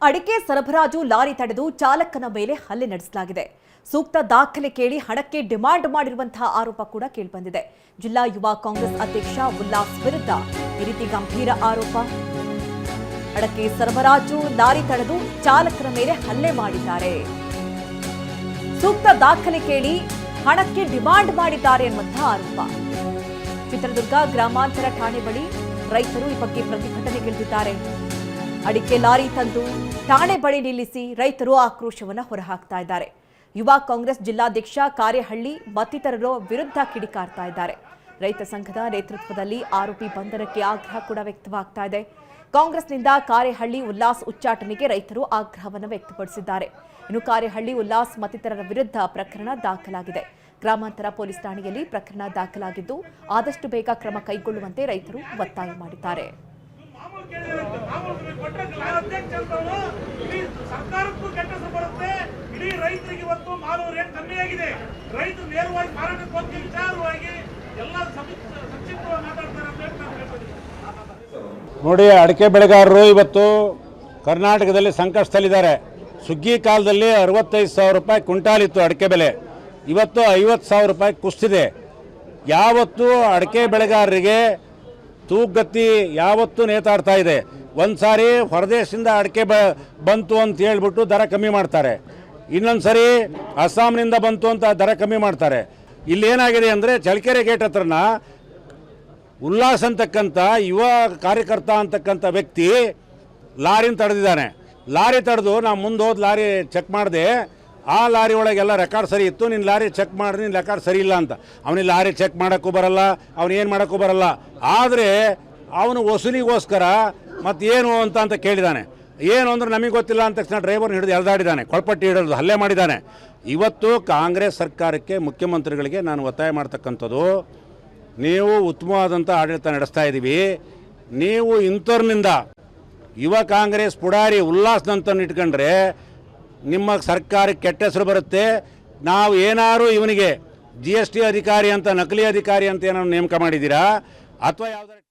ಅಡಿಕೆ ಸರಬರಾಜು ಲಾರಿ ತಡೆದು ಚಾಲಕನ ಮೇಲೆ ಹಲ್ಲೆ ನಡೆಸಲಾಗಿದೆ. ಸೂಕ್ತ ದಾಖಲೆ ಕೇಳಿ ಹಣಕ್ಕೆ ಡಿಮಾಂಡ್ ಮಾಡಿರುವಂತಹ ಆರೋಪ ಕೂಡ ಕೇಳಿಬಂದಿದೆ. ಜಿಲ್ಲಾ ಯುವ ಕಾಂಗ್ರೆಸ್ ಅಧ್ಯಕ್ಷ ಉಲ್ಲಾಸ್ ವಿರುದ್ಧ ಈ ರೀತಿ ಗಂಭೀರ ಆರೋಪ. ಅಡಿಕೆ ಸರಬರಾಜು ಲಾರಿ ತಡೆದು ಚಾಲಕನ ಮೇಲೆ ಹಲ್ಲೆ ಮಾಡಿದ್ದಾರೆ. ಸೂಕ್ತ ದಾಖಲೆ ಕೇಳಿ ಹಣಕ್ಕೆ ಡಿಮಾಂಡ್ ಮಾಡಿದ್ದಾರೆ ಎನ್ನುವಂತಹ ಆರೋಪ. ಚಿತ್ರದುರ್ಗ ಗ್ರಾಮಾಂತರ ಠಾಣೆ ಬಳಿ ರೈತರು ಈ ಬಗ್ಗೆ ಪ್ರತಿಭಟನೆಗಿಳಿದಿದ್ದಾರೆ. ಅಡಿಕೆ ಲಾರಿ ತಂದು ಠಾಣೆ ಬಳಿ ನಿಲ್ಲಿಸಿ ರೈತರು ಆಕ್ರೋಶವನ್ನು ಹೊರಹಾಕ್ತಾ ಇದ್ದಾರೆ. ಯುವ ಕಾಂಗ್ರೆಸ್ ಜಿಲ್ಲಾಧ್ಯಕ್ಷ ಕಾರೇಹಳ್ಳಿ ಮತ್ತಿತರರ ವಿರುದ್ಧ ಕಿಡಿಕಾರ್ತಾ ಇದ್ದಾರೆ. ರೈತ ಸಂಘದ ನೇತೃತ್ವದಲ್ಲಿ ಆರೋಪಿ ಬಂಧನಕ್ಕೆ ಆಗ್ರಹ ಕೂಡ ವ್ಯಕ್ತವಾಗ್ತಾ ಇದೆ. ಕಾಂಗ್ರೆಸ್ನಿಂದ ಕಾರೇಹಳ್ಳಿ ಉಲ್ಲಾಸ್ ಉಚ್ಚಾಟನೆಗೆ ರೈತರು ಆಗ್ರಹವನ್ನು ವ್ಯಕ್ತಪಡಿಸಿದ್ದಾರೆ. ಇನ್ನು ಕಾರೇಹಳ್ಳಿ ಉಲ್ಲಾಸ್ ಮತ್ತಿತರರ ವಿರುದ್ಧ ಪ್ರಕರಣ ದಾಖಲಾಗಿದೆ. ಗ್ರಾಮಾಂತರ ಪೊಲೀಸ್ ಠಾಣೆಯಲ್ಲಿ ಪ್ರಕರಣ ದಾಖಲಾಗಿದ್ದು ಆದಷ್ಟು ಬೇಗ ಕ್ರಮ ಕೈಗೊಳ್ಳುವಂತೆ ರೈತರು ಒತ್ತಾಯ ಮಾಡಿದ್ದಾರೆ. ಸರ್ಕಾರಕ್ಕೂ ಕೆಟ್ಟ ಹೆಸರು ಬರುತ್ತೆ. ಇಡೀ ರೈತರಿಗೆ ಇವತ್ತು ಮಾಲು ರೇಟ್ ಕಮ್ಮಿಯಾಗಿದೆ. ರೈತರು ನೇರವಾಗಿ ಮಾರಾಟಕ್ಕೆ ಹೋಗಿ ವಿಚಾರವಾಗಿ ಎಲ್ಲ ಸಂಕ್ಷಿಪ್ತವಾಗಿ ಮಾತಾಡ್ತಾರೆ. ನೋಡಿ, ಅಡಿಕೆ ಬೆಳೆಗಾರರು ಇವತ್ತು ಕರ್ನಾಟಕದಲ್ಲಿ ಸಂಕಷ್ಟದಲ್ಲಿದ್ದಾರೆ. ಸುಗ್ಗಿ ಕಾಲದಲ್ಲಿ 65,000 ರೂಪಾಯಿ ಕ್ವಿಂಟಾಲ್ ಇತ್ತು ಅಡಿಕೆ ಬೆಲೆ. ಇವತ್ತು 50,000 ರೂಪಾಯಿ ಕುಸಿದಿದೆ. ಯಾವತ್ತೂ ಅಡಿಕೆ ಬೆಳೆಗಾರರಿಗೆ ತೂಗತಿ ಯಾವತ್ತೂ ನೇತಾಡ್ತಾ ಇದೆ. ಒಂದು ಸಾರಿ ಹೊರದೇಶದಿಂದ ಅಡಿಕೆ ಬಂತು ಅಂತ ಹೇಳ್ಬಿಟ್ಟು ದರ ಕಮ್ಮಿ ಮಾಡ್ತಾರೆ. ಇನ್ನೊಂದು ಸರಿ ಅಸ್ಸಾಂನಿಂದ ಬಂತು ಅಂತ ದರ ಕಮ್ಮಿ ಮಾಡ್ತಾರೆ. ಇಲ್ಲೇನಾಗಿದೆ ಅಂದರೆ ಚಳ್ಳಕೆರೆ ಗೇಟ್ ಹತ್ರನ ಉಲ್ಲಾಸ್ ಅಂತಕ್ಕಂಥ ಯುವ ಕಾರ್ಯಕರ್ತ ಅಂತಕ್ಕಂಥ ವ್ಯಕ್ತಿ ಲಾರಿನ ತಡೆದಿದ್ದಾನೆ. ಲಾರಿ ತಡೆದು ನಾವು ಮುಂದೆ ಹೋದ ಲಾರಿ ಚೆಕ್ ಮಾಡಿದೆ. ಆ ಲಾರಿ ಒಳಗೆಲ್ಲ ರೆಕಾರ್ಡ್ ಸರಿ ಇತ್ತು. ನಿನ್ನ ಲಾರಿ ಚೆಕ್ ಮಾಡಿದ್ರೆ ನಿನ್ನ ರೆಕಾರ್ಡ್ ಸರಿ ಇಲ್ಲ ಅಂತ. ಅವನಿಗೆ ಲಾರಿ ಚೆಕ್ ಮಾಡೋಕ್ಕೂ ಬರಲ್ಲ, ಅವನೇನು ಮಾಡೋಕ್ಕೂ ಬರಲ್ಲ. ಆದರೆ ಅವನು ವಸೂಲಿಗೋಸ್ಕರ ಮತ್ತೇನು ಅಂತ ಕೇಳಿದ್ದಾನೆ. ಏನು ಅಂದ್ರೆ ನಮಗೆ ಗೊತ್ತಿಲ್ಲ ಅಂತ ತಕ್ಷಣ ಡ್ರೈವರ್ನ ಹಿಡಿದು ಎಳೆದಾಡಿದ್ದಾನೆ, ಕೊಳಪಟ್ಟಿ ಹಿಡಿದು ಹಲ್ಲೆ ಮಾಡಿದ್ದಾನೆ. ಇವತ್ತು ಕಾಂಗ್ರೆಸ್ ಸರ್ಕಾರಕ್ಕೆ, ಮುಖ್ಯಮಂತ್ರಿಗಳಿಗೆ ನಾನು ಒತ್ತಾಯ ಮಾಡ್ತಕ್ಕಂಥದ್ದು, ನೀವು ಉತ್ತಮವಾದಂಥ ಆಡಳಿತ ನಡೆಸ್ತಾ ಇದ್ದೀವಿ. ನೀವು ಇಂಥವ್ರನಿಂದ ಯುವ ಕಾಂಗ್ರೆಸ್ ಪುಡಾರಿ ಉಲ್ಲಾಸ್ನಂತನ್ನು ಇಟ್ಕೊಂಡ್ರೆ ನಿಮ್ಮ ಸರ್ಕಾರಕ್ಕೆ ಕೆಟ್ಟ ಹೆಸರು ಬರುತ್ತೆ. ನಾವು ಏನಾರು ಇವನಿಗೆ GST ಅಧಿಕಾರಿ ಅಂತ, ನಕಲಿ ಅಧಿಕಾರಿ ಅಂತ ಏನಾದ್ರು ನೇಮಕ ಮಾಡಿದ್ದೀರಾ ಅಥವಾ ಯಾವುದಾದ್ರು